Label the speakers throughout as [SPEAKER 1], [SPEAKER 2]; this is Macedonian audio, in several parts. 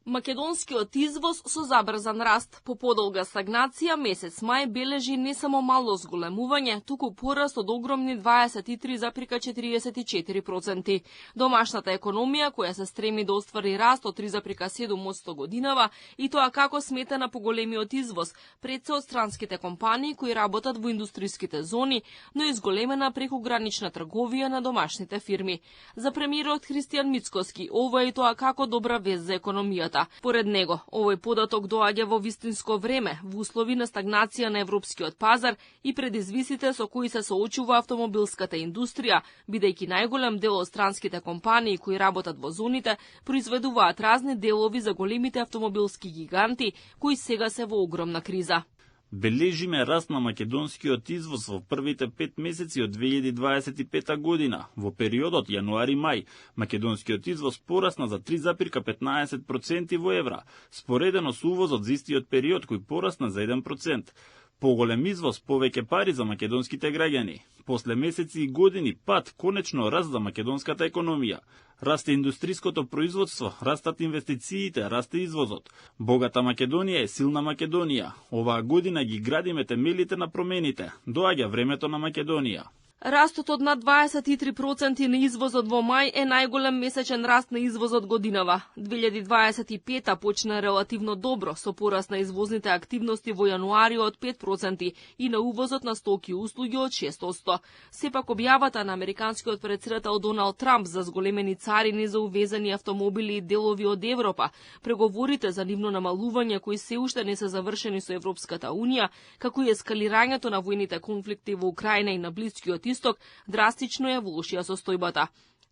[SPEAKER 1] Македонскиот извоз со забрзан раст. По подолга стагнација, месец мај бележи не само мало зголемување, туку пораст од огромни 23,44%. Домашната економија, која се стреми да оствари раст од 3,7% годинава, и тоа како сметана по големиот извоз, пред се од странските компании кои работат во индустриските зони, но и зголемена прекогранична трговија на домашните фирми. За премиерот Христијан Мицкоски, ова е тоа како добра вест за економијата. Поред него, овој податок доаѓа во вистинско време, во услови на стагнација на европскиот пазар и предизвиците со кои се соочува автомобилската индустрија, бидејќи најголем дел од странските компании кои работат во зоните произведуваат разни делови за големите автомобилски гиганти кои сега се во огромна криза.
[SPEAKER 2] Бележиме раст на македонскиот извоз во првите 5 месеци од 2025 година. Во периодот јануари-мај, македонскиот извоз порасна за 3,15% во евра, споредено со увозот за истиот период кој порасна за 1%. Поголем извоз, повеќе пари за македонските граѓани. После месеци и години пат, конечно раст за македонската економија. Расте индустриското производство, растат инвестициите, расте извозот. Богата Македонија е силна Македонија. Оваа година ги градиме темелите на промените. Доаѓа времето на Македонија.
[SPEAKER 1] Растот од над 23% на извозот во мај е најголем месечен раст на извозот годинава. 2025 почна релативно добро, со пораст на извозните активности во јануари од 5% и на увозот на стоки и услуги од 6%. Сепак објавата на американскиот претседател Доналд Трамп за зголемени царини за увезени автомобили и делови од Европа, преговорите за нивно намалување кои се уште не се завршени со Европската Унија, како и ескалирањето на војните конфликти во Украина и на Блискиот Исток, драстично ја влошија состојбата.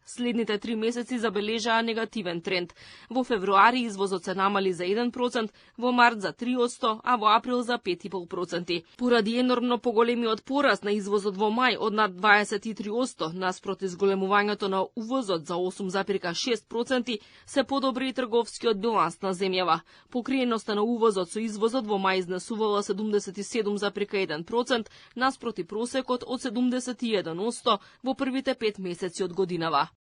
[SPEAKER 1] Следните 3 месеци забележаа негативен тренд. Во февруари извозот се намали за 1%, во март за 3%, а во април за 5,5%. Поради енормно поголемиот пораст на извозот во мај од над 23%, наспроти зголемувањето на увозот за 8,6%, се подобри и трговскиот биланс на земјава. Покриеноста на увозот со извозот во мај изнесувала 77,1%, наспроти просекот од 71% во првите 5 месеци од годинава.